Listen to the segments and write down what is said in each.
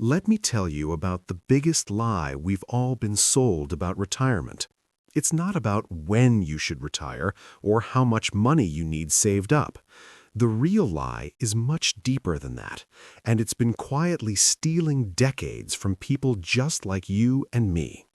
Let me tell you about the biggest lie we've all been sold about retirement. It's not about when you should retire or how much money you need saved up. The real lie is much deeper than that, and it's been quietly stealing decades from people just like you and me.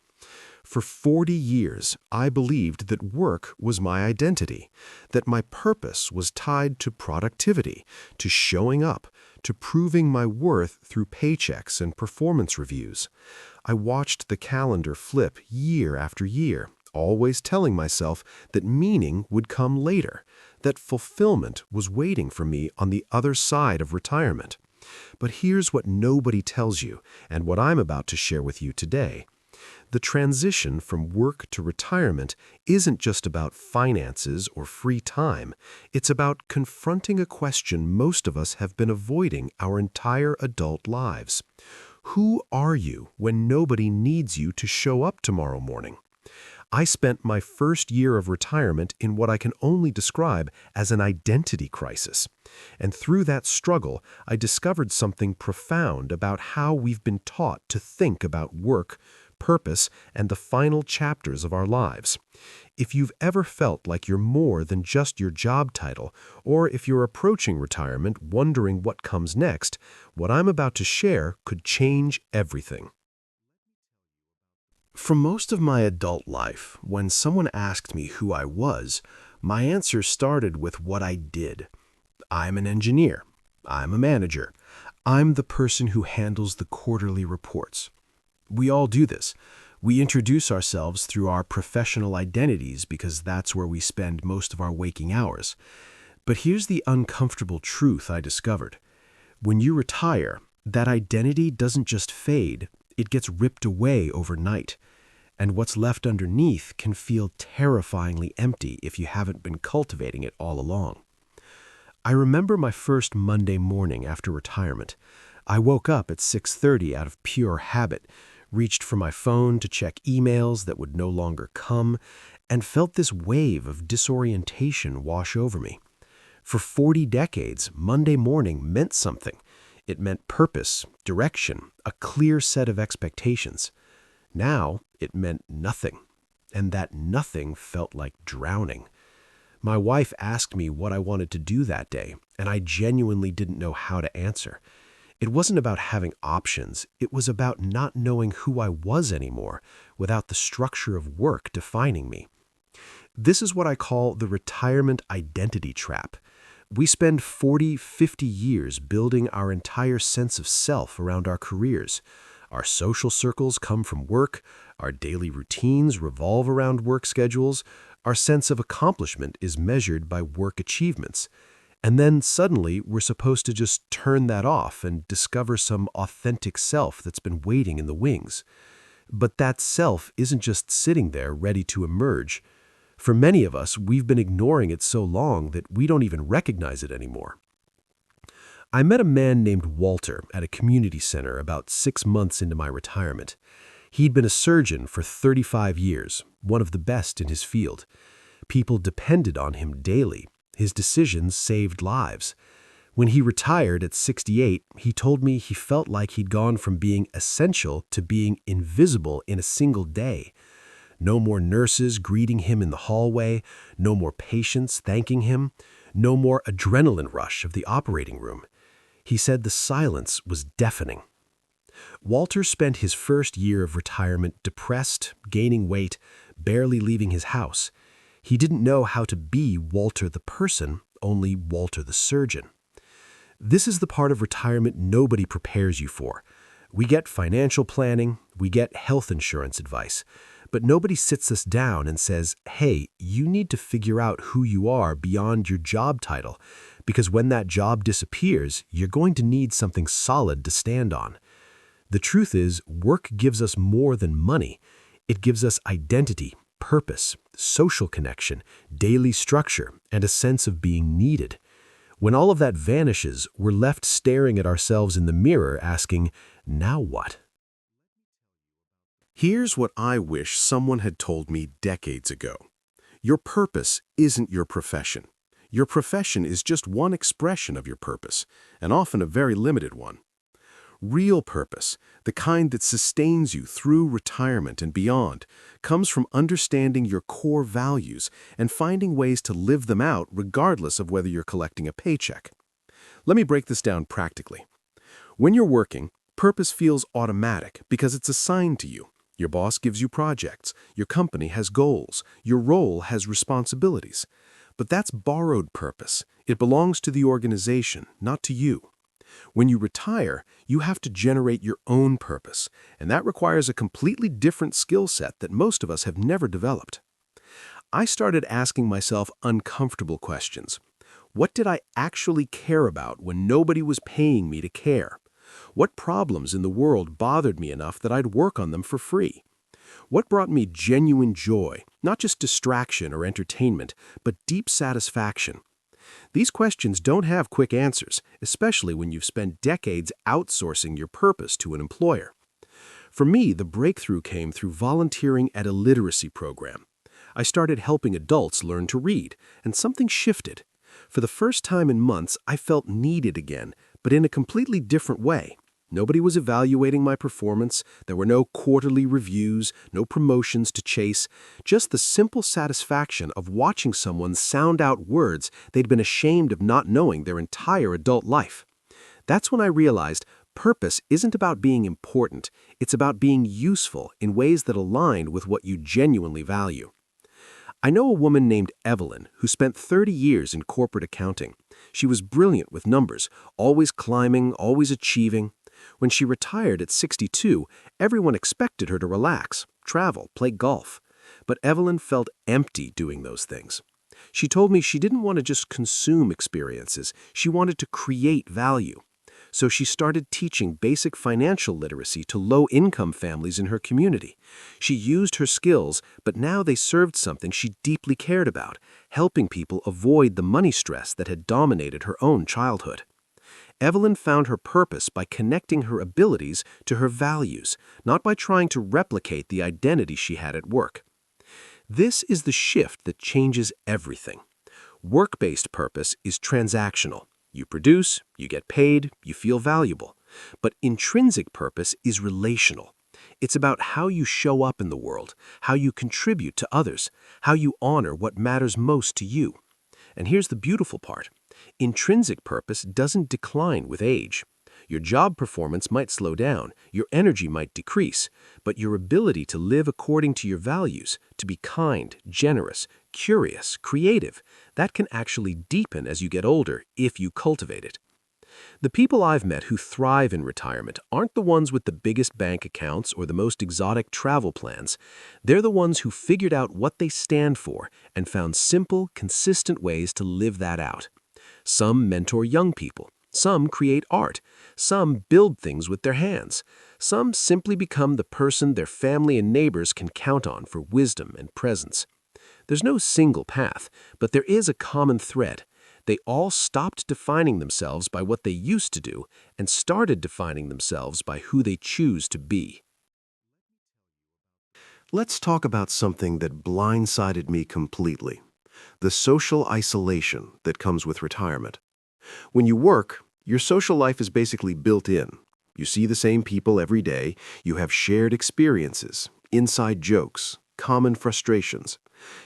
For 40 years, I believed that work was my identity, that my purpose was tied to productivity, to showing up, to proving my worth through paychecks and performance reviews. I watched the calendar flip year after year, always telling myself that meaning would come later, that fulfillment was waiting for me on the other side of retirement. But here's what nobody tells you, and what I'm about to share with you today. The transition from work to retirement isn't just about finances or free time. It's about confronting a question most of us have been avoiding our entire adult lives. Who are you when nobody needs you to show up tomorrow morning? I spent my first year of retirement in what I can only describe as an identity crisis. And through that struggle, I discovered something profound about how we've been taught to think about work, purpose, and the final chapters of our lives. If you've ever felt like you're more than just your job title, or if you're approaching retirement wondering what comes next, what I'm about to share could change everything. For most of my adult life, when someone asked me who I was, my answer started with what I did. I'm an engineer. I'm a manager. I'm the person who handles the quarterly reports. We all do this. We introduce ourselves through our professional identities because that's where we spend most of our waking hours. But here's the uncomfortable truth I discovered. When you retire, that identity doesn't just fade, it gets ripped away overnight. And what's left underneath can feel terrifyingly empty if you haven't been cultivating it all along. I remember my first Monday morning after retirement. I woke up at 6:30 out of pure habit, reached for my phone to check emails that would no longer come, and felt this wave of disorientation wash over me. For 40 decades, Monday morning meant something. It meant purpose, direction, a clear set of expectations. Now, it meant nothing, and that nothing felt like drowning. My wife asked me what I wanted to do that day, and I genuinely didn't know how to answer. It wasn't about having options, it was about not knowing who I was anymore, without the structure of work defining me. This is what I call the retirement identity trap. We spend 40, 50 years building our entire sense of self around our careers. Our social circles come from work, our daily routines revolve around work schedules, our sense of accomplishment is measured by work achievements. And then suddenly we're supposed to just turn that off and discover some authentic self that's been waiting in the wings. But that self isn't just sitting there ready to emerge. For many of us, we've been ignoring it so long that we don't even recognize it anymore. I met a man named Walter at a community center about 6 months into my retirement. He'd been a surgeon for 35 years, one of the best in his field. People depended on him daily. His decisions saved lives. When he retired at 68, he told me he felt like he'd gone from being essential to being invisible in a single day. No more nurses greeting him in the hallway, no more patients thanking him, no more adrenaline rush of the operating room. He said the silence was deafening. Walter spent his first year of retirement depressed, gaining weight, barely leaving his house. He didn't know how to be Walter the person, only Walter the surgeon. This is the part of retirement nobody prepares you for. We get financial planning, we get health insurance advice, but nobody sits us down and says, hey, you need to figure out who you are beyond your job title, because when that job disappears, you're going to need something solid to stand on. The truth is, work gives us more than money. It gives us identity, purpose, social connection, daily structure, and a sense of being needed. When all of that vanishes, we're left staring at ourselves in the mirror asking, now what? Here's what I wish someone had told me decades ago. Your purpose isn't your profession. Your profession is just one expression of your purpose, and often a very limited one. Real purpose, the kind that sustains you through retirement and beyond, comes from understanding your core values and finding ways to live them out regardless of whether you're collecting a paycheck. Let me break this down practically. When you're working, purpose feels automatic because it's assigned to you. Your boss gives you projects, your company has goals, your role has responsibilities. But that's borrowed purpose. It belongs to the organization, not to you. When you retire, you have to generate your own purpose, and that requires a completely different skill set that most of us have never developed. I started asking myself uncomfortable questions. What did I actually care about when nobody was paying me to care? What problems in the world bothered me enough that I'd work on them for free? What brought me genuine joy, not just distraction or entertainment, but deep satisfaction? These questions don't have quick answers, especially when you've spent decades outsourcing your purpose to an employer. For me, the breakthrough came through volunteering at a literacy program. I started helping adults learn to read, and something shifted. For the first time in months, I felt needed again, but in a completely different way. Nobody was evaluating my performance, there were no quarterly reviews, no promotions to chase, just the simple satisfaction of watching someone sound out words they'd been ashamed of not knowing their entire adult life. That's when I realized purpose isn't about being important, it's about being useful in ways that align with what you genuinely value. I know a woman named Evelyn who spent 30 years in corporate accounting. She was brilliant with numbers, always climbing, always achieving. When she retired at 62, everyone expected her to relax, travel, play golf. But Evelyn felt empty doing those things. She told me she didn't want to just consume experiences, she wanted to create value. So she started teaching basic financial literacy to low-income families in her community. She used her skills, but now they served something she deeply cared about, helping people avoid the money stress that had dominated her own childhood. Evelyn found her purpose by connecting her abilities to her values, not by trying to replicate the identity she had at work. This is the shift that changes everything. Work-based purpose is transactional. You produce, you get paid, you feel valuable. But intrinsic purpose is relational. It's about how you show up in the world, how you contribute to others, how you honor what matters most to you. And here's the beautiful part. Intrinsic purpose doesn't decline with age. Your job performance might slow down, your energy might decrease, but your ability to live according to your values, to be kind, generous, curious, creative, that can actually deepen as you get older if you cultivate it. The people I've met who thrive in retirement aren't the ones with the biggest bank accounts or the most exotic travel plans. They're the ones who figured out what they stand for and found simple, consistent ways to live that out. Some mentor young people. Some create art. Some build things with their hands. Some simply become the person their family and neighbors can count on for wisdom and presence. There's no single path, but there is a common thread. They all stopped defining themselves by what they used to do and started defining themselves by who they choose to be. Let's talk about something that blindsided me completely: the social isolation that comes with retirement. When you work, your social life is basically built in. You see the same people every day, you have shared experiences, inside jokes, common frustrations.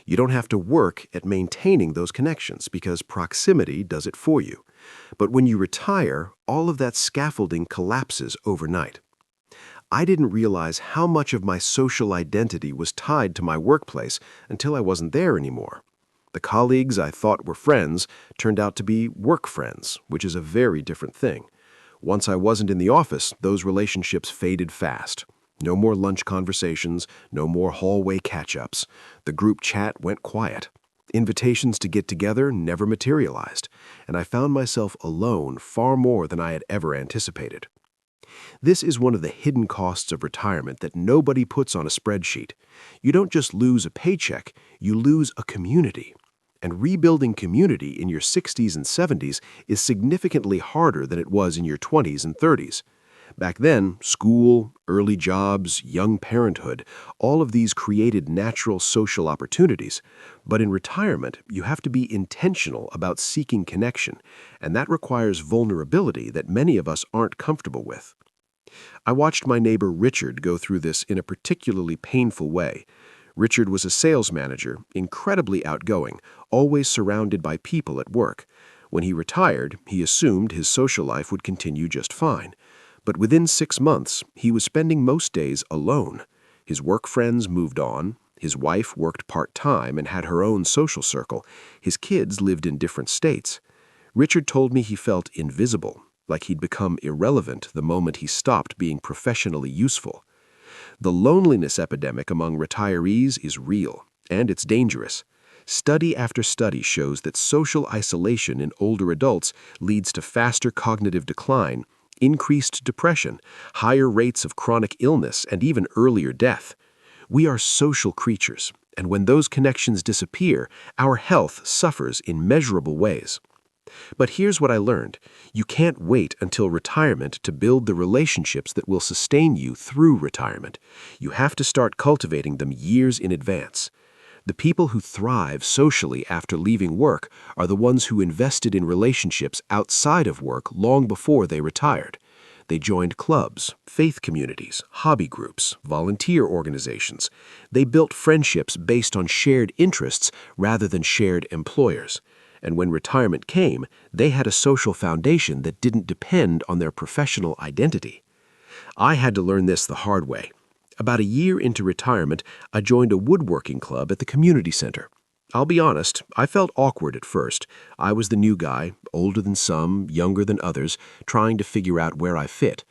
You don't have to work at maintaining those connections because proximity does it for you. But when you retire, all of that scaffolding collapses overnight. I didn't realize how much of my social identity was tied to my workplace until I wasn't there anymore. The colleagues I thought were friends turned out to be work friends, which is a very different thing. Once I wasn't in the office, those relationships faded fast. No more lunch conversations, no more hallway catch-ups. The group chat went quiet. Invitations to get together never materialized, and I found myself alone far more than I had ever anticipated. This is one of the hidden costs of retirement that nobody puts on a spreadsheet. You don't just lose a paycheck, you lose a community. And rebuilding community in your 60s and 70s is significantly harder than it was in your 20s and 30s. Back then, school, early jobs, young parenthood, all of these created natural social opportunities. But in retirement, you have to be intentional about seeking connection, and that requires vulnerability that many of us aren't comfortable with. I watched my neighbor Richard go through this in a particularly painful way. Richard was a sales manager, incredibly outgoing, always surrounded by people at work. When he retired, he assumed his social life would continue just fine. But within 6 months, he was spending most days alone. His work friends moved on. His wife worked part-time and had her own social circle. His kids lived in different states. Richard told me he felt invisible, like he'd become irrelevant the moment he stopped being professionally useful. The loneliness epidemic among retirees is real, and it's dangerous. Study after study shows that social isolation in older adults leads to faster cognitive decline, increased depression, higher rates of chronic illness, and even earlier death. We are social creatures, and when those connections disappear, our health suffers in measurable ways. But here's what I learned. You can't wait until retirement to build the relationships that will sustain you through retirement. You have to start cultivating them years in advance. The people who thrive socially after leaving work are the ones who invested in relationships outside of work long before they retired. They joined clubs, faith communities, hobby groups, volunteer organizations. They built friendships based on shared interests rather than shared employers. And when retirement came, they had a social foundation that didn't depend on their professional identity. I had to learn this the hard way. About a year into retirement, I joined a woodworking club at the community center. I'll be honest, I felt awkward at first. I was the new guy, older than some, younger than others, trying to figure out where I fit.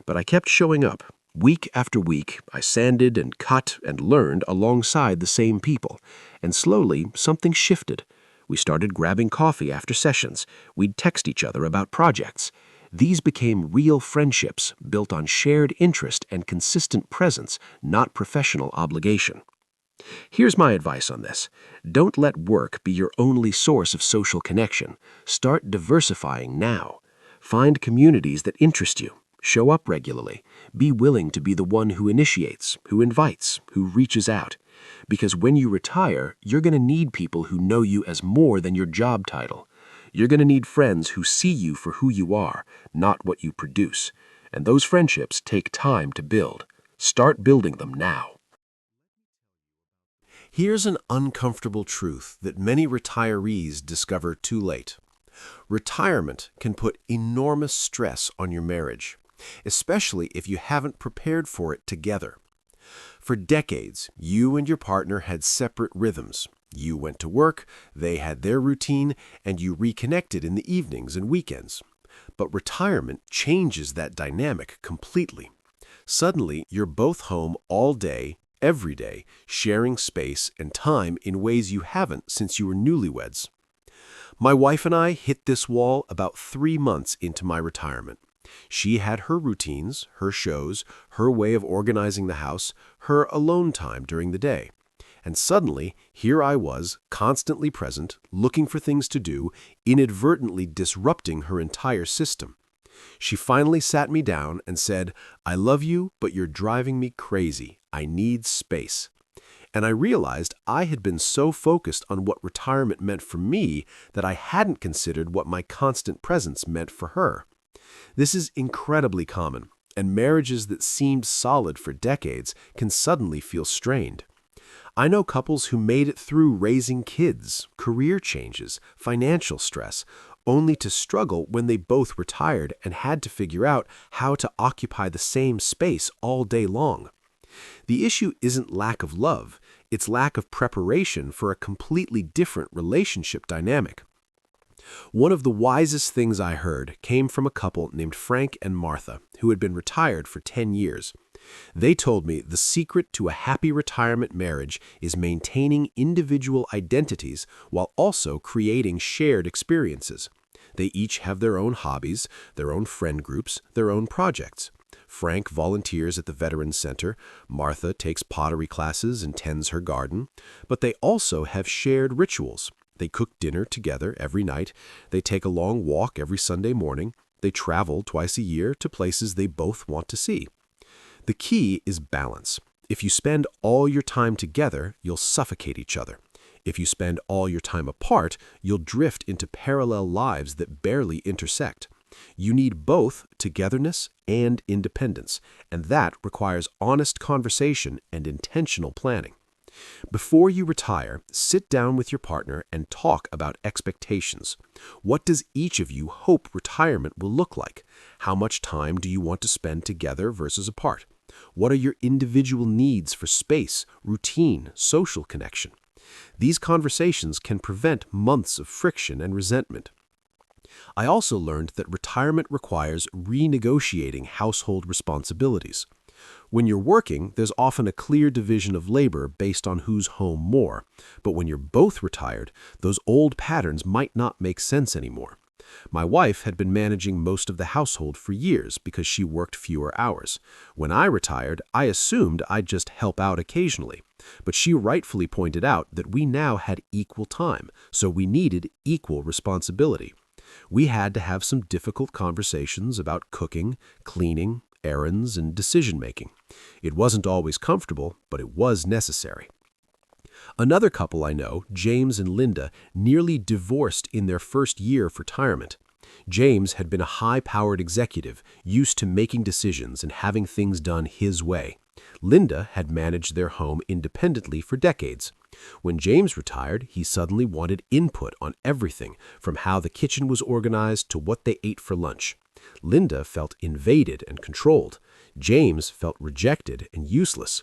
But I kept showing up. Week after week, I sanded and cut and learned alongside the same people. And slowly, something shifted. We started grabbing coffee after sessions. We'd text each other about projects. These became real friendships built on shared interest and consistent presence, not professional obligation. Here's my advice on this. Don't let work be your only source of social connection. Start diversifying now. Find communities that interest you. Show up regularly. Be willing to be the one who initiates, who invites, who reaches out. Because when you retire, you're going to need people who know you as more than your job title. You're going to need friends who see you for who you are, not what you produce. And those friendships take time to build. Start building them now. Here's an uncomfortable truth that many retirees discover too late. Retirement can put enormous stress on your marriage, especially if you haven't prepared for it together. For decades, you and your partner had separate rhythms. You went to work, they had their routine, and you reconnected in the evenings and weekends. But retirement changes that dynamic completely. Suddenly, you're both home all day, every day, sharing space and time in ways you haven't since you were newlyweds. My wife and I hit this wall about 3 months into my retirement. She had her routines, her shows, her way of organizing the house, her alone time during the day. And suddenly, here I was, constantly present, looking for things to do, inadvertently disrupting her entire system. She finally sat me down and said, "I love you, but you're driving me crazy. I need space." And I realized I had been so focused on what retirement meant for me that I hadn't considered what my constant presence meant for her. This is incredibly common, and marriages that seemed solid for decades can suddenly feel strained. I know couples who made it through raising kids, career changes, financial stress, only to struggle when they both retired and had to figure out how to occupy the same space all day long. The issue isn't lack of love, it's lack of preparation for a completely different relationship dynamic. One of the wisest things I heard came from a couple named Frank and Martha, who had been retired for 10 years. They told me the secret to a happy retirement marriage is maintaining individual identities while also creating shared experiences. They each have their own hobbies, their own friend groups, their own projects. Frank volunteers at the Veterans Center, Martha takes pottery classes and tends her garden, but they also have shared rituals. They cook dinner together every night, they take a long walk every Sunday morning, they travel twice a year to places they both want to see. The key is balance. If you spend all your time together, you'll suffocate each other. If you spend all your time apart, you'll drift into parallel lives that barely intersect. You need both togetherness and independence, and that requires honest conversation and intentional planning. Before you retire, sit down with your partner and talk about expectations. What does each of you hope retirement will look like? How much time do you want to spend together versus apart? What are your individual needs for space, routine, social connection? These conversations can prevent months of friction and resentment. I also learned that retirement requires renegotiating household responsibilities. When you're working, there's often a clear division of labor based on who's home more. But when you're both retired, those old patterns might not make sense anymore. My wife had been managing most of the household for years because she worked fewer hours. When I retired, I assumed I'd just help out occasionally. But she rightfully pointed out that we now had equal time, so we needed equal responsibility. We had to have some difficult conversations about cooking, cleaning, errands, and decision-making. It wasn't always comfortable, but it was necessary. Another couple I know, James and Linda, nearly divorced in their first year of retirement. James had been a high-powered executive, used to making decisions and having things done his way. Linda had managed their home independently for decades. When James retired, he suddenly wanted input on everything, from how the kitchen was organized to what they ate for lunch. Linda felt invaded and controlled. James felt rejected and useless.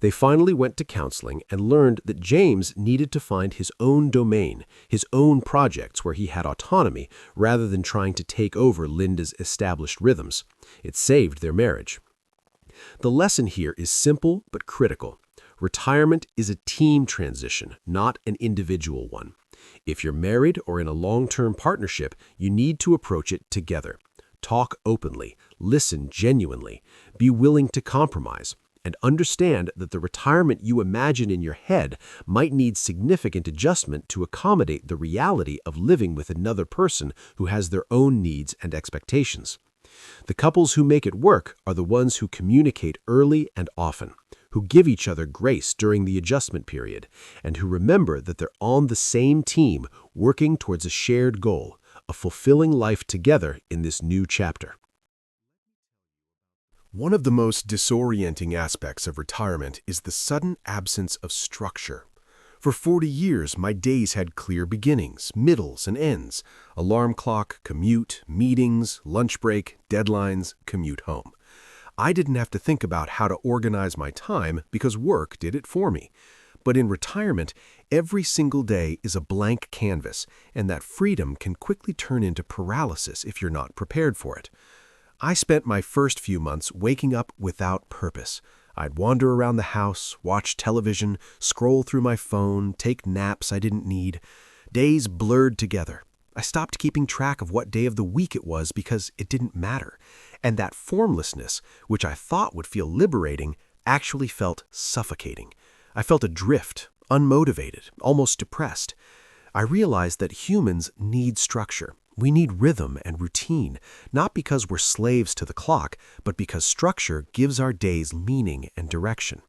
They finally went to counseling and learned that James needed to find his own domain, his own projects where he had autonomy, rather than trying to take over Linda's established rhythms. It saved their marriage. The lesson here is simple but critical. Retirement is a team transition, not an individual one. If you're married or in a long-term partnership, you need to approach it together. Talk openly, listen genuinely, be willing to compromise, and understand that the retirement you imagine in your head might need significant adjustment to accommodate the reality of living with another person who has their own needs and expectations. The couples who make it work are the ones who communicate early and often, who give each other grace during the adjustment period, and who remember that they're on the same team working towards a shared goal, a fulfilling life together in this new chapter. One of the most disorienting aspects of retirement is the sudden absence of structure. For 40 years, my days had clear beginnings, middles, and ends. Alarm clock, commute, meetings, lunch break, deadlines, commute home. I didn't have to think about how to organize my time because work did it for me. But in retirement, every single day is a blank canvas, and that freedom can quickly turn into paralysis if you're not prepared for it. I spent my first few months waking up without purpose. I'd wander around the house, watch television, scroll through my phone, take naps I didn't need. Days blurred together. I stopped keeping track of what day of the week it was because it didn't matter. And that formlessness, which I thought would feel liberating, actually felt suffocating. I felt adrift, unmotivated, almost depressed. I realized that humans need structure. We need rhythm and routine, not because we're slaves to the clock, but because structure gives our days meaning and direction.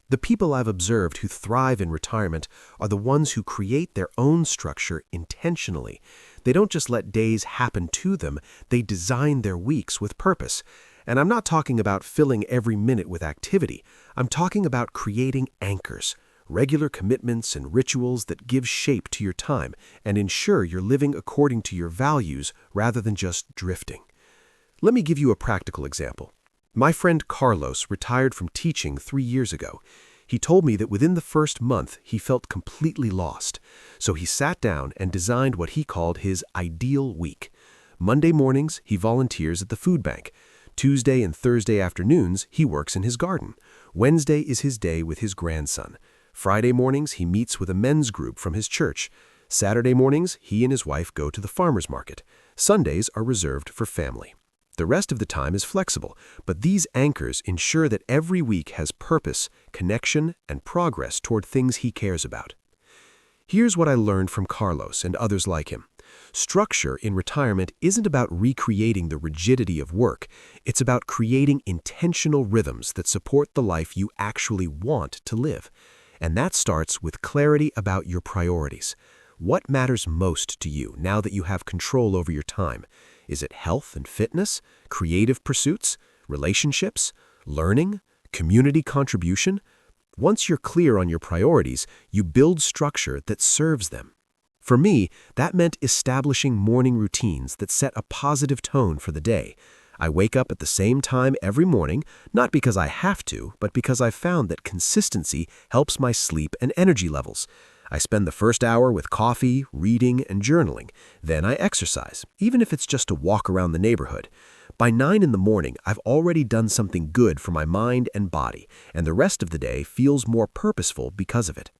The people I've observed who thrive in retirement are the ones who create their own structure intentionally. They don't just let days happen to them, they design their weeks with purpose. And I'm not talking about filling every minute with activity. I'm talking about creating anchors, regular commitments and rituals that give shape to your time and ensure you're living according to your values rather than just drifting. Let me give you a practical example. My friend Carlos retired from teaching 3 years ago. He told me that within the first month he felt completely lost. So he sat down and designed what he called his ideal week. Monday mornings, he volunteers at the food bank. Tuesday and Thursday afternoons, he works in his garden. Wednesday is his day with his grandson. Friday mornings, he meets with a men's group from his church. Saturday mornings, he and his wife go to the farmer's market. Sundays are reserved for family. The rest of the time is flexible, but these anchors ensure that every week has purpose, connection, and progress toward things he cares about. Here's what I learned from Carlos and others like him. Structure in retirement isn't about recreating the rigidity of work. It's about creating intentional rhythms that support the life you actually want to live. And that starts with clarity about your priorities. What matters most to you now that you have control over your time? Is it health and fitness, creative pursuits, relationships, learning, community contribution? Once you're clear on your priorities, you build structure that serves them. For me, that meant establishing morning routines that set a positive tone for the day. I wake up at the same time every morning, not because I have to, but because I've found that consistency helps my sleep and energy levels. I spend the first hour with coffee, reading, and journaling. Then I exercise, even if it's just to walk around the neighborhood. By 9 in the morning, I've already done something good for my mind and body, and the rest of the day feels more purposeful because of it.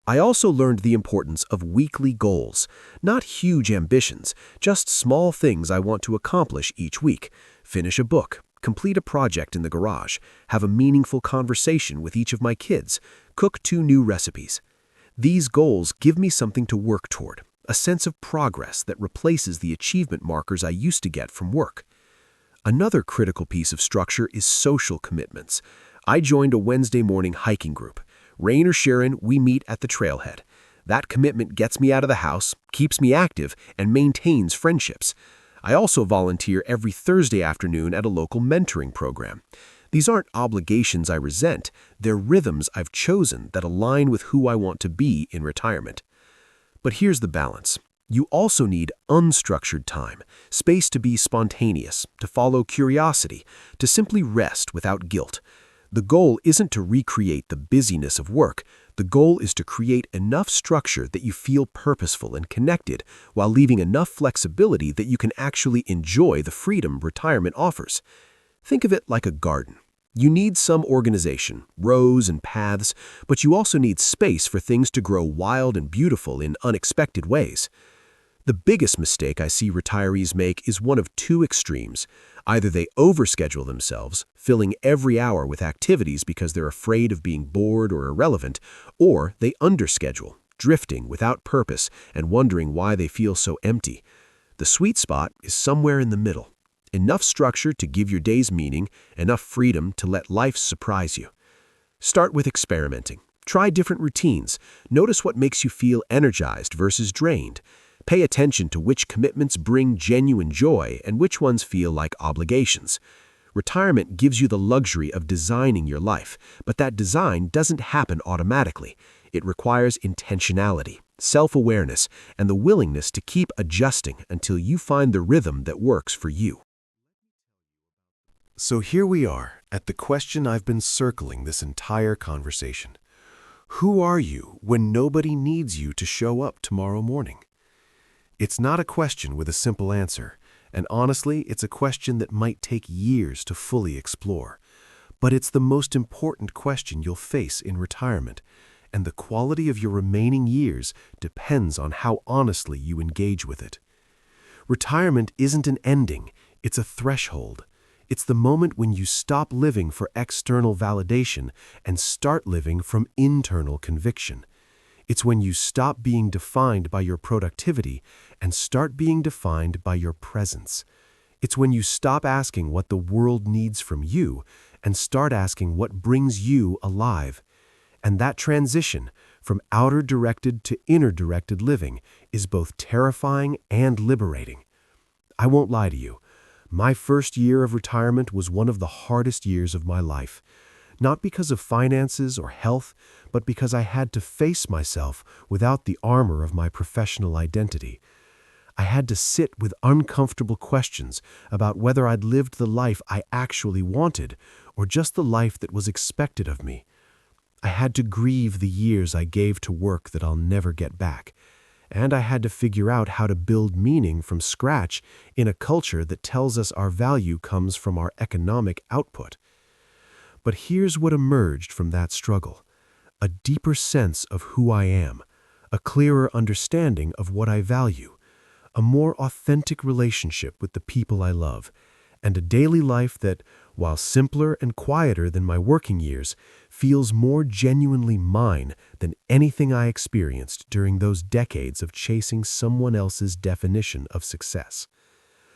I also learned the importance of weekly goals, not huge ambitions, just small things I want to accomplish each week. Finish a book, complete a project in the garage, have a meaningful conversation with each of my kids, cook 2 new recipes. These goals give me something to work toward, a sense of progress that replaces the achievement markers I used to get from work. Another critical piece of structure is social commitments. I joined a Wednesday morning hiking group. Rain or shine, we meet at the trailhead. That commitment gets me out of the house, keeps me active, and maintains friendships. I also volunteer every Thursday afternoon at a local mentoring program. These aren't obligations I resent, they're rhythms I've chosen that align with who I want to be in retirement. But here's the balance. You also need unstructured time, space to be spontaneous, to follow curiosity, to simply rest without guilt. The goal isn't to recreate the busyness of work. The goal is to create enough structure that you feel purposeful and connected while leaving enough flexibility that you can actually enjoy the freedom retirement offers. Think of it like a garden. You need some organization, rows and paths, but you also need space for things to grow wild and beautiful in unexpected ways. The biggest mistake I see retirees make is one of 2 extremes. Either they overschedule themselves, filling every hour with activities because they're afraid of being bored or irrelevant, or they underschedule, drifting without purpose and wondering why they feel so empty. The sweet spot is somewhere in the middle. Enough structure to give your days meaning, enough freedom to let life surprise you. Start with experimenting. Try different routines. Notice what makes you feel energized versus drained. Pay attention to which commitments bring genuine joy and which ones feel like obligations. Retirement gives you the luxury of designing your life, but that design doesn't happen automatically. It requires intentionality, self-awareness, and the willingness to keep adjusting until you find the rhythm that works for you. So here we are at the question I've been circling this entire conversation. Who are you when nobody needs you to show up tomorrow morning? It's not a question with a simple answer, and honestly, it's a question that might take years to fully explore. But it's the most important question you'll face in retirement, and the quality of your remaining years depends on how honestly you engage with it. Retirement isn't an ending, it's a threshold. It's the moment when you stop living for external validation and start living from internal conviction. It's when you stop being defined by your productivity and start being defined by your presence. It's when you stop asking what the world needs from you and start asking what brings you alive. And that transition from outer-directed to inner-directed living is both terrifying and liberating. I won't lie to you. My first year of retirement was one of the hardest years of my life. Not because of finances or health, but because I had to face myself without the armor of my professional identity. I had to sit with uncomfortable questions about whether I'd lived the life I actually wanted or just the life that was expected of me. I had to grieve the years I gave to work that I'll never get back. And I had to figure out how to build meaning from scratch in a culture that tells us our value comes from our economic output. But here's what emerged from that struggle: a deeper sense of who I am, a clearer understanding of what I value, a more authentic relationship with the people I love, and a daily life that, while simpler and quieter than my working years, feels more genuinely mine than anything I experienced during those decades of chasing someone else's definition of success.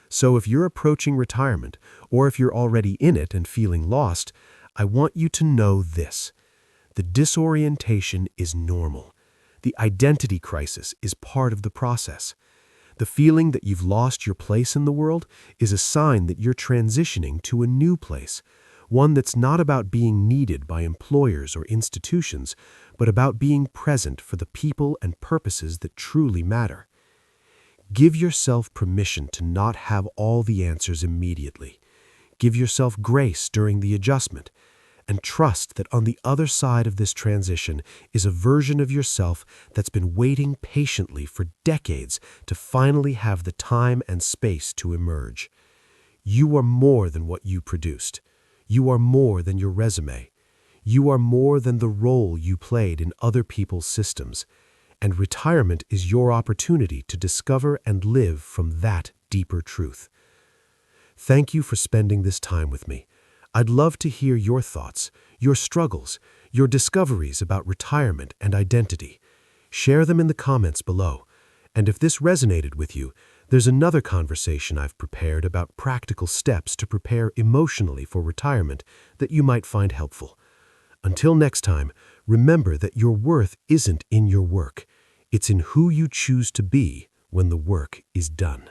So if you're approaching retirement, or if you're already in it and feeling lost, I want you to know this: the disorientation is normal. The identity crisis is part of the process. The feeling that you've lost your place in the world is a sign that you're transitioning to a new place, one that's not about being needed by employers or institutions, but about being present for the people and purposes that truly matter. Give yourself permission to not have all the answers immediately. Give yourself grace during the adjustment, and trust that on the other side of this transition is a version of yourself that's been waiting patiently for decades to finally have the time and space to emerge. You are more than what you produced. You are more than your resume. You are more than the role you played in other people's systems. And retirement is your opportunity to discover and live from that deeper truth. Thank you for spending this time with me. I'd love to hear your thoughts, your struggles, your discoveries about retirement and identity. Share them in the comments below. And if this resonated with you, there's another conversation I've prepared about practical steps to prepare emotionally for retirement that you might find helpful. Until next time, remember that your worth isn't in your work. It's in who you choose to be when the work is done.